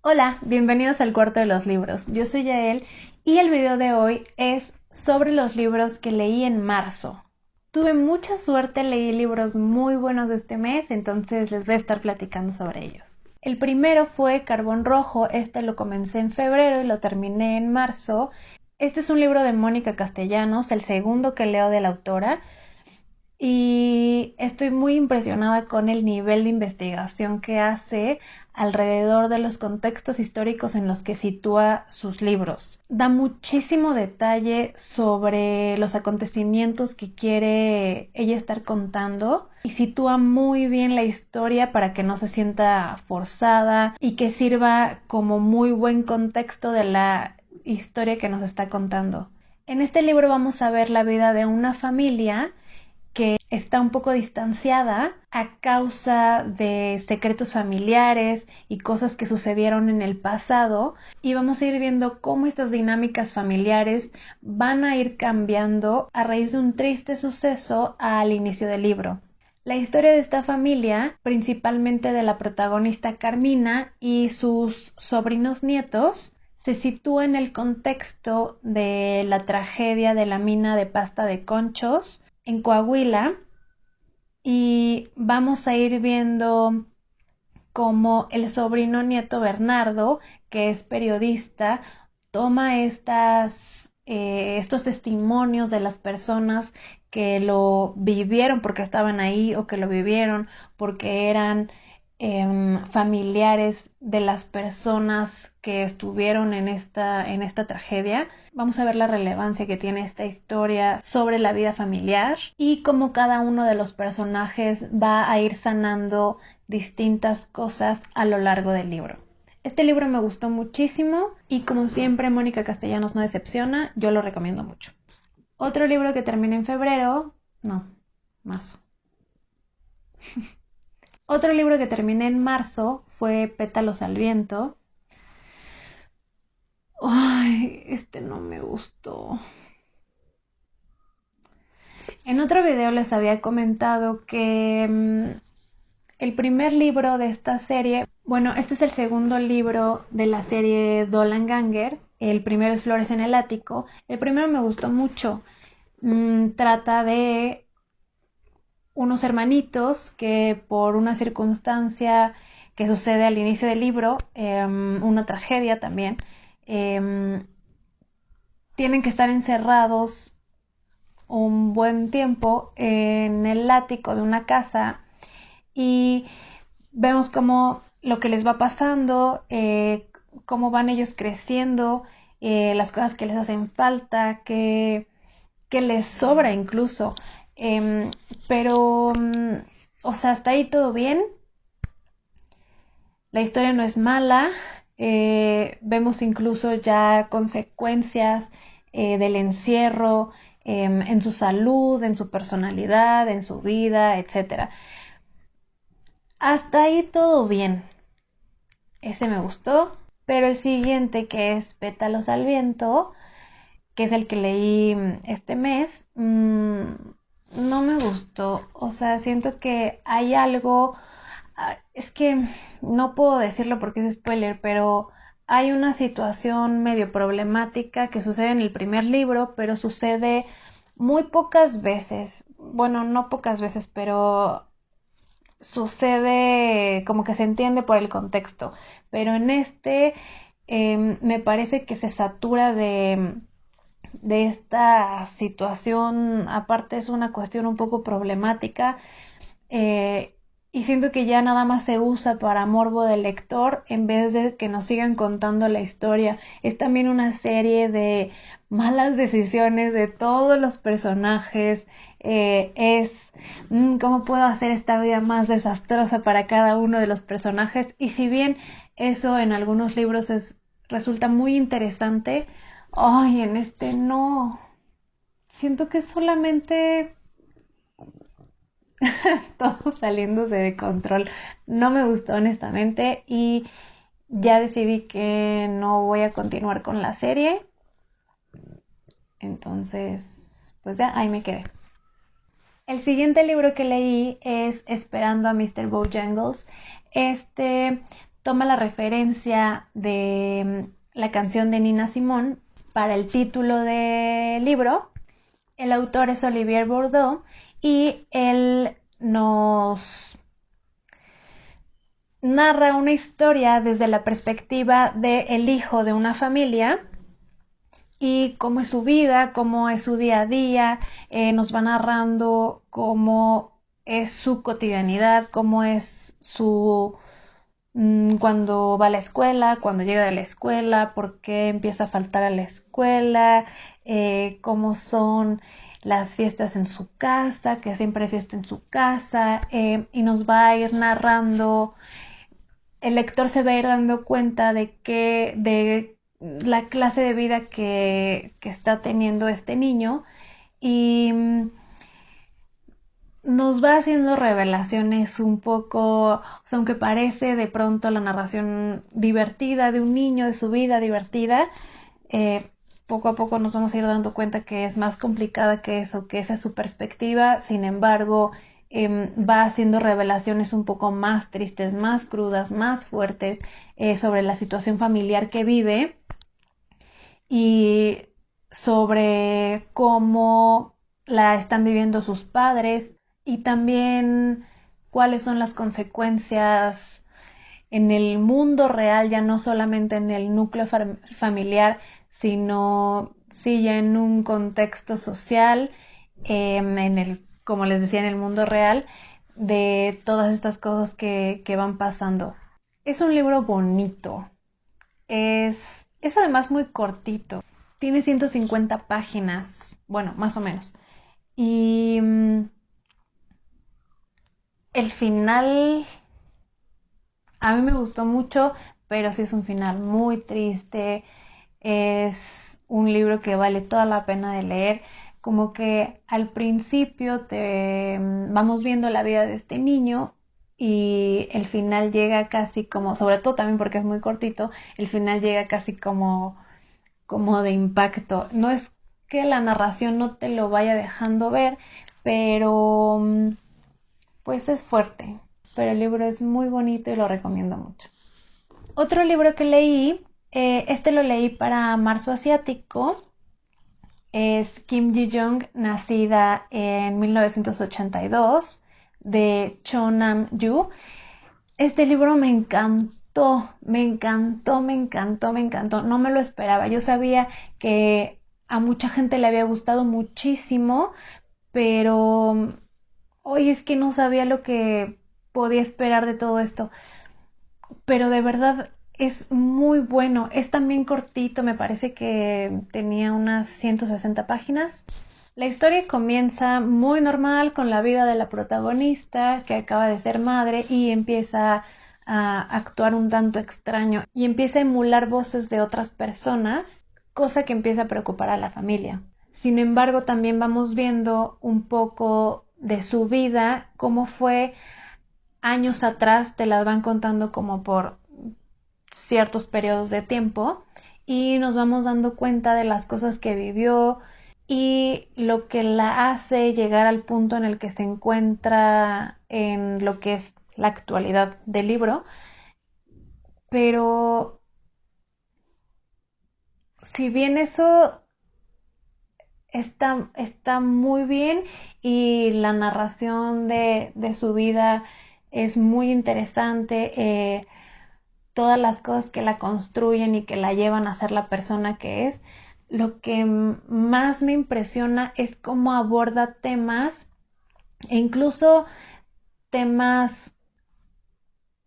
Hola, bienvenidos al Cuarto de los Libros. Yo soy Yael y el video de hoy es sobre los libros que leí en marzo. Tuve mucha suerte, leí libros muy buenos de este mes, entonces les voy a estar platicando sobre ellos. El primero fue Carbón Rojo, este lo comencé en febrero y lo terminé en marzo. Este es un libro de Mónica Castellanos, el segundo que leo de la autora. Y estoy muy impresionada con el nivel de investigación que hace alrededor de los contextos históricos en los que sitúa sus libros. Da muchísimo detalle sobre los acontecimientos que quiere ella estar contando y sitúa muy bien la historia para que no se sienta forzada y que sirva como muy buen contexto de la historia que nos está contando. En este libro vamos a ver la vida de una familia que está un poco distanciada a causa de secretos familiares y cosas que sucedieron en el pasado, y vamos a ir viendo cómo estas dinámicas familiares van a ir cambiando a raíz de un triste suceso al inicio del libro. La historia de esta familia, principalmente de la protagonista Carmina y sus sobrinos nietos, se sitúa en el contexto de la tragedia de la mina de pasta de Conchos en Coahuila, y vamos a ir viendo cómo el sobrino nieto Bernardo, que es periodista, toma estos testimonios de las personas que lo vivieron porque estaban ahí o que lo vivieron porque eran familiares de las personas que estuvieron en esta tragedia. Vamos a ver la relevancia que tiene esta historia sobre la vida familiar y cómo cada uno de los personajes va a ir sanando distintas cosas a lo largo del libro. Este libro me gustó muchísimo y, como siempre, Mónica Castellanos no decepciona, yo lo recomiendo mucho. Otro libro que terminé en febrero, no, marzo. Otro libro que terminé en marzo fue Pétalos al viento. Ay, este no me gustó. En otro video les había comentado que el primer libro de esta serie, bueno, este es el segundo libro de la serie Doppelganger. El primero es Flores en el ático. El primero me gustó mucho. Trata de unos hermanitos que, por una circunstancia que sucede al inicio del libro, una tragedia también, tienen que estar encerrados un buen tiempo en el ático de una casa, y vemos cómo lo que les va pasando, cómo van ellos creciendo, las cosas que les hacen falta, que les sobra incluso. Pero, o sea, hasta ahí todo bien. La historia no es mala. Vemos incluso ya consecuencias del encierro en su salud, en su personalidad, en su vida, etcétera. Hasta ahí todo bien. Ese me gustó. Pero el siguiente, que es Pétalos al viento, que es el que leí este mes, no me gustó. O sea, siento que hay algo. Es que no puedo decirlo porque es spoiler, pero hay una situación medio problemática que sucede en el primer libro, pero sucede muy pocas veces. Bueno, no pocas veces, pero sucede como que se entiende por el contexto. Pero en este me parece que se satura de esta situación. Aparte, es una cuestión un poco problemática, y siento que ya nada más se usa para morbo del lector en vez de que nos sigan contando la historia. Es también una serie de malas decisiones de todos los personajes. ¿Cómo puedo hacer esta vida más desastrosa para cada uno de los personajes? Y si bien eso en algunos libros resulta muy interesante, ay, en este no. Siento que solamente todo saliéndose de control. No me gustó, honestamente, y ya decidí que no voy a continuar con la serie. Entonces, pues ya ahí me quedé. El siguiente libro que leí es Esperando a Mr. Bojangles. Este toma la referencia de la canción de Nina Simone para el título del libro. El autor es Olivier Bourdeau y él nos narra una historia desde la perspectiva del hijo de una familia y cómo es su vida, cómo es su día a día, nos va narrando cómo es su cotidianidad, cómo es su cuando va a la escuela, cuando llega de la escuela, por qué empieza a faltar a la escuela, cómo son las fiestas en su casa, que siempre hay fiesta en su casa, y nos va a ir narrando, el lector se va a ir dando cuenta de la clase de vida que está teniendo este niño y nos va haciendo revelaciones un poco, o sea, aunque parece de pronto la narración divertida de un niño, de su vida divertida, poco a poco nos vamos a ir dando cuenta que es más complicada que eso, que esa es su perspectiva. Sin embargo, va haciendo revelaciones un poco más tristes, más crudas, más fuertes sobre la situación familiar que vive y sobre cómo la están viviendo sus padres y también cuáles son las consecuencias en el mundo real, ya no solamente en el núcleo familiar, sino sí ya en un contexto social, en el, como les decía, en el mundo real, de todas estas cosas que van pasando. Es un libro bonito, es además muy cortito, tiene 150 páginas, bueno, más o menos. Y el final a mí me gustó mucho, pero sí es un final muy triste. Es un libro que vale toda la pena de leer. Como que al principio te vamos viendo la vida de este niño y el final llega casi como, sobre todo también porque es muy cortito, el final llega casi como de impacto. No es que la narración no te lo vaya dejando ver, pero pues es fuerte. Pero el libro es muy bonito y lo recomiendo mucho. Otro libro que leí, este lo leí para Marzo Asiático, es Kim Ji-young, nacida en 1982, de Cho Nam-yu. Este libro me encantó, me encantó, me encantó, me encantó. No me lo esperaba. Yo sabía que a mucha gente le había gustado muchísimo, pero hoy es que no sabía lo que podía esperar de todo esto. Pero de verdad es muy bueno. Es también cortito, me parece que tenía unas 160 páginas. La historia comienza muy normal con la vida de la protagonista que acaba de ser madre y empieza a actuar un tanto extraño y empieza a emular voces de otras personas, cosa que empieza a preocupar a la familia. Sin embargo, también vamos viendo un poco de su vida, cómo fue años atrás, te las van contando como por ciertos periodos de tiempo y nos vamos dando cuenta de las cosas que vivió y lo que la hace llegar al punto en el que se encuentra en lo que es la actualidad del libro. Pero si bien eso está muy bien y la narración de su vida es muy interesante, todas las cosas que la construyen y que la llevan a ser la persona que es, lo que más me impresiona es cómo aborda temas, e incluso temas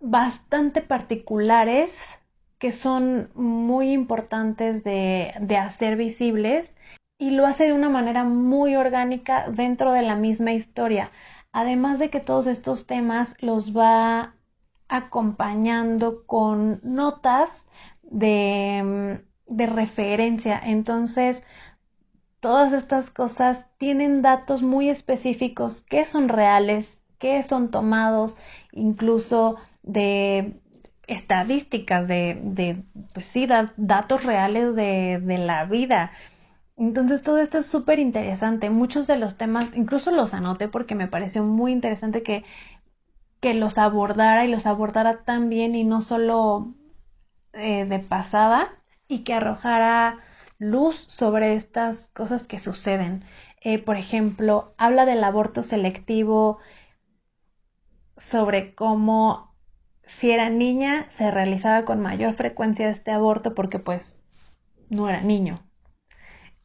bastante particulares que son muy importantes de hacer visibles y lo hace de una manera muy orgánica dentro de la misma historia. Además de que todos estos temas los va acompañando con notas de referencia. Entonces, todas estas cosas tienen datos muy específicos que son reales, que son tomados incluso de estadísticas, pues sí, datos reales de la vida. Entonces todo esto es súper interesante. Muchos de los temas, incluso los anoté porque me pareció muy interesante que que los abordara y los abordara tan bien y no solo de pasada, y que arrojara luz sobre estas cosas que suceden. Por ejemplo, habla del aborto selectivo, sobre cómo si era niña se realizaba con mayor frecuencia este aborto porque pues no era niño.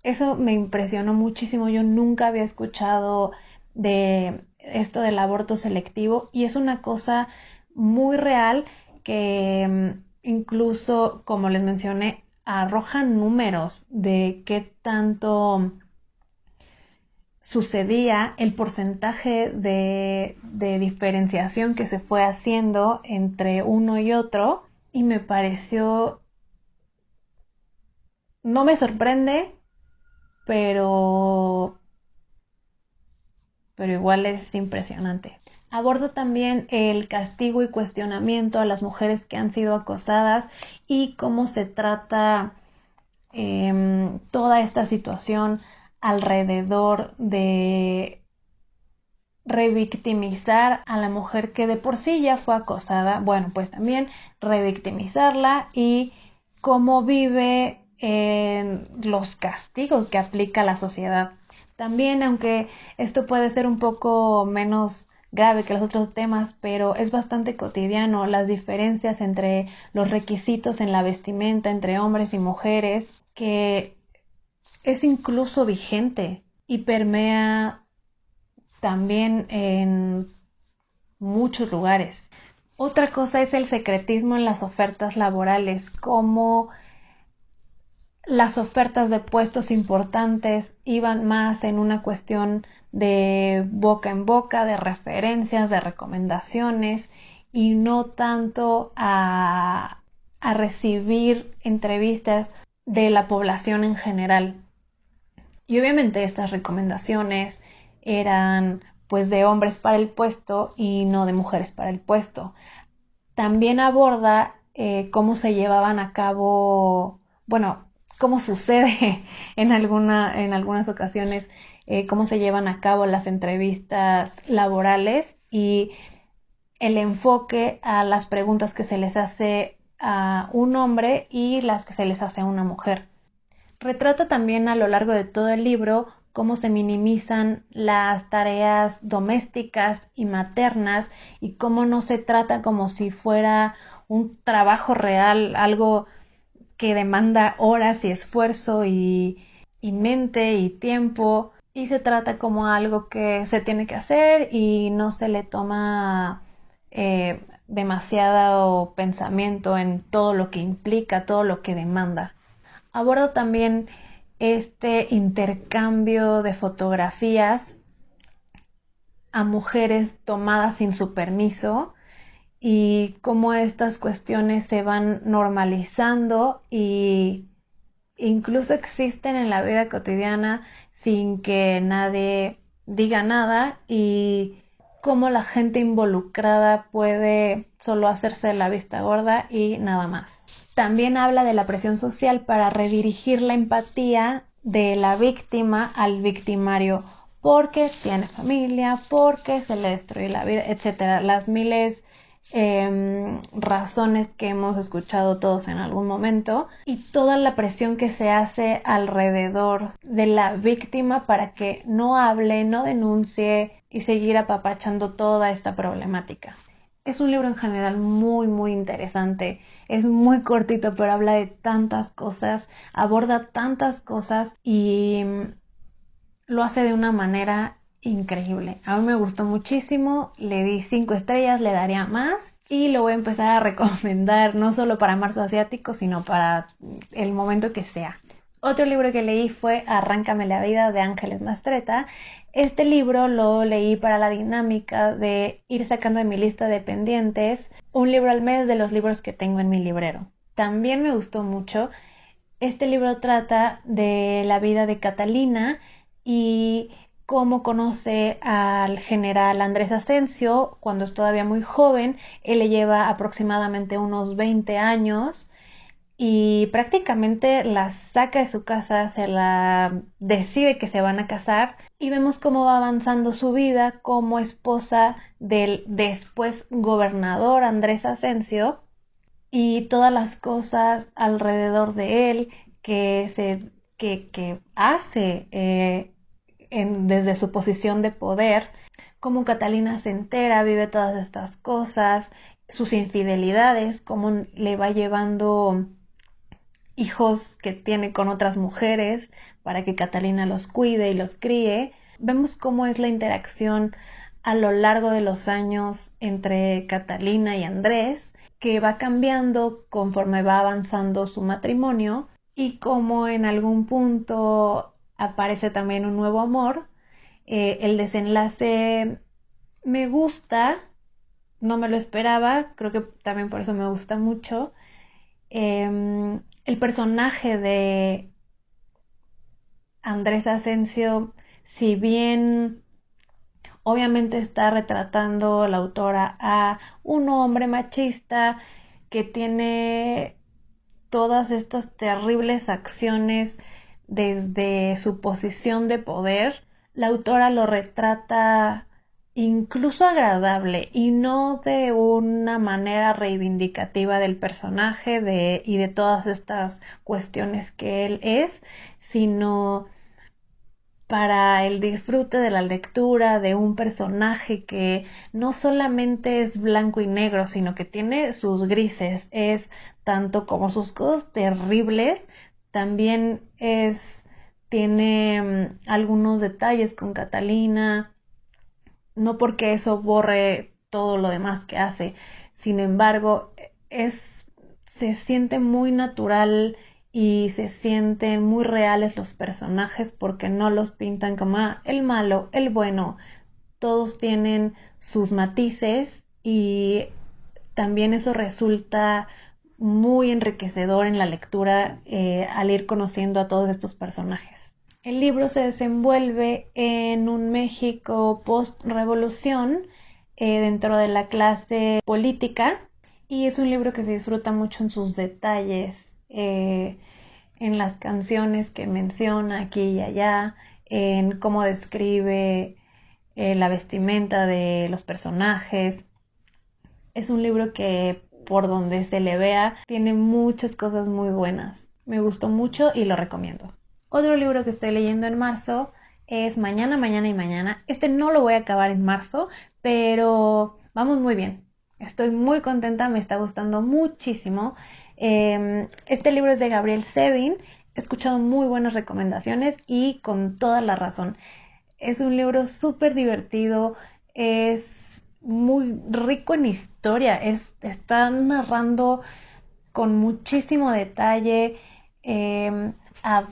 Eso me impresionó muchísimo. Yo nunca había escuchado de esto del aborto selectivo y es una cosa muy real que incluso, como les mencioné, arrojan números de qué tanto sucedía, el porcentaje de diferenciación que se fue haciendo entre uno y otro, y me pareció, no me sorprende, pero igual es impresionante. Aborda también el castigo y cuestionamiento a las mujeres que han sido acosadas y cómo se trata toda esta situación alrededor de revictimizar a la mujer que de por sí ya fue acosada, bueno, pues también revictimizarla y cómo vive en los castigos que aplica la sociedad. También, aunque esto puede ser un poco menos grave que los otros temas, pero es bastante cotidiano, las diferencias entre los requisitos en la vestimenta entre hombres y mujeres, que es incluso vigente y permea también en muchos lugares. Otra cosa es el secretismo en las ofertas laborales, como las ofertas de puestos importantes iban más en una cuestión de boca en boca, de referencias, de recomendaciones y no tanto a recibir entrevistas de la población en general. Y obviamente estas recomendaciones eran pues de hombres para el puesto y no de mujeres para el puesto. También aborda cómo se llevaban a cabo, bueno, cómo sucede en algunas ocasiones, cómo se llevan a cabo las entrevistas laborales y el enfoque a las preguntas que se les hace a un hombre y las que se les hace a una mujer. Retrata también a lo largo de todo el libro cómo se minimizan las tareas domésticas y maternas y cómo no se trata como si fuera un trabajo real, algo que demanda horas y esfuerzo y mente y tiempo, y se trata como algo que se tiene que hacer y no se le toma demasiado pensamiento en todo lo que implica, todo lo que demanda. Aborda también este intercambio de fotografías a mujeres tomadas sin su permiso y cómo estas cuestiones se van normalizando y incluso existen en la vida cotidiana sin que nadie diga nada y cómo la gente involucrada puede solo hacerse la vista gorda y nada más. También habla de la presión social para redirigir la empatía de la víctima al victimario, porque tiene familia, porque se le destruye la vida, etcétera. Las miles razones que hemos escuchado todos en algún momento y toda la presión que se hace alrededor de la víctima para que no hable, no denuncie y seguir apapachando toda esta problemática. Es un libro en general muy muy interesante, es muy cortito pero habla de tantas cosas, aborda tantas cosas y lo hace de una manera increíble. A mí me gustó muchísimo, le di 5 estrellas, le daría más y lo voy a empezar a recomendar no solo para marzo asiático sino para el momento que sea. Otro libro que leí fue Arráncame la vida de Ángeles Mastretta. Este libro lo leí para la dinámica de ir sacando de mi lista de pendientes un libro al mes de los libros que tengo en mi librero. También me gustó mucho. Este libro trata de la vida de Catalina y cómo conoce al general Andrés Asensio cuando es todavía muy joven. Él le lleva aproximadamente unos 20 años y prácticamente la saca de su casa, se la decide que se van a casar y vemos cómo va avanzando su vida como esposa del después gobernador Andrés Asensio y todas las cosas alrededor de él que hace desde su posición de poder, cómo Catalina se entera, vive todas estas cosas, sus infidelidades, cómo le va llevando hijos que tiene con otras mujeres para que Catalina los cuide y los críe. Vemos cómo es la interacción a lo largo de los años entre Catalina y Andrés, que va cambiando conforme va avanzando su matrimonio y cómo en algún punto aparece también un nuevo amor. El desenlace me gusta, no me lo esperaba, creo que también por eso me gusta mucho. El personaje de Andrés Asensio, si bien obviamente está retratando la autora a un hombre machista que tiene todas estas terribles acciones desde su posición de poder, la autora lo retrata incluso agradable y no de una manera reivindicativa del personaje y de todas estas cuestiones que él es, sino para el disfrute de la lectura de un personaje que no solamente es blanco y negro, sino que tiene sus grises, es tanto como sus cosas terribles, también tiene algunos detalles con Catalina, no porque eso borre todo lo demás que hace, sin embargo, se siente muy natural y se sienten muy reales los personajes porque no los pintan como el malo, el bueno, todos tienen sus matices y también eso resulta muy enriquecedor en la lectura al ir conociendo a todos estos personajes. El libro se desenvuelve en un México post-revolución dentro de la clase política y es un libro que se disfruta mucho en sus detalles, en las canciones que menciona aquí y allá, en cómo describe la vestimenta de los personajes. Es un libro que por donde se le vea tiene muchas cosas muy buenas. Me gustó mucho y lo recomiendo. Otro libro que estoy leyendo en marzo es Mañana, Mañana y Mañana. Este no lo voy a acabar en marzo, pero vamos muy bien. Estoy muy contenta, me está gustando muchísimo. Este libro es de Gabriel Zevin. He escuchado muy buenas recomendaciones y con toda la razón. Es un libro súper divertido, es muy rico en historia, está narrando con muchísimo detalle eh, a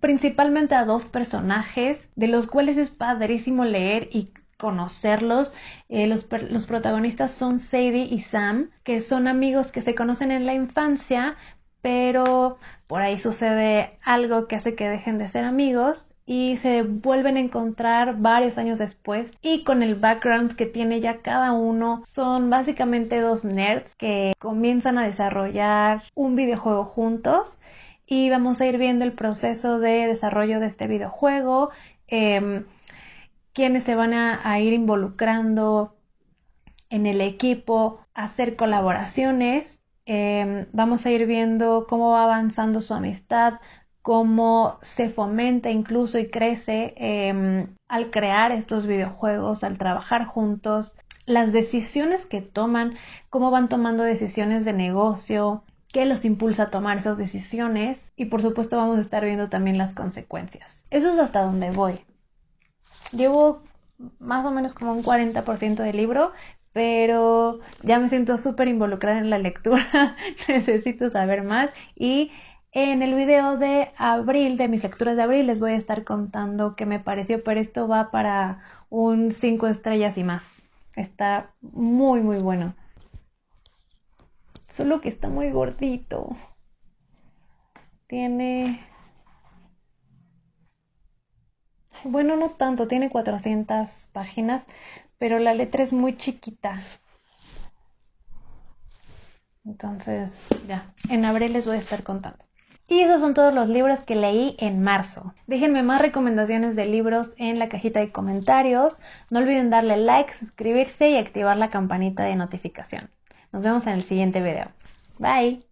principalmente a dos personajes, de los cuales es padrísimo leer y conocerlos. Los protagonistas son Sadie y Sam, que son amigos que se conocen en la infancia, pero por ahí sucede algo que hace que dejen de ser amigos y se vuelven a encontrar varios años después, y con el background que tiene ya cada uno, son básicamente dos nerds que comienzan a desarrollar un videojuego juntos y vamos a ir viendo el proceso de desarrollo de este videojuego, quienes se van a ir involucrando en el equipo, hacer colaboraciones. Vamos a ir viendo cómo va avanzando su amistad, cómo se fomenta incluso y crece al crear estos videojuegos, al trabajar juntos, las decisiones que toman, cómo van tomando decisiones de negocio, qué los impulsa a tomar esas decisiones, y por supuesto vamos a estar viendo también las consecuencias. Eso es hasta donde voy. Llevo más o menos como un 40% del libro, pero ya me siento súper involucrada en la lectura, necesito saber más, y en el video de abril, de mis lecturas de abril, les voy a estar contando qué me pareció, pero esto va para un 5 estrellas y más. Está muy muy bueno. Solo que está muy gordito. Tiene... Bueno, no tanto, tiene 400 páginas, pero la letra es muy chiquita. Entonces, ya, en abril les voy a estar contando. Y esos son todos los libros que leí en marzo. Déjenme más recomendaciones de libros en la cajita de comentarios. No olviden darle like, suscribirse y activar la campanita de notificación. Nos vemos en el siguiente video. Bye.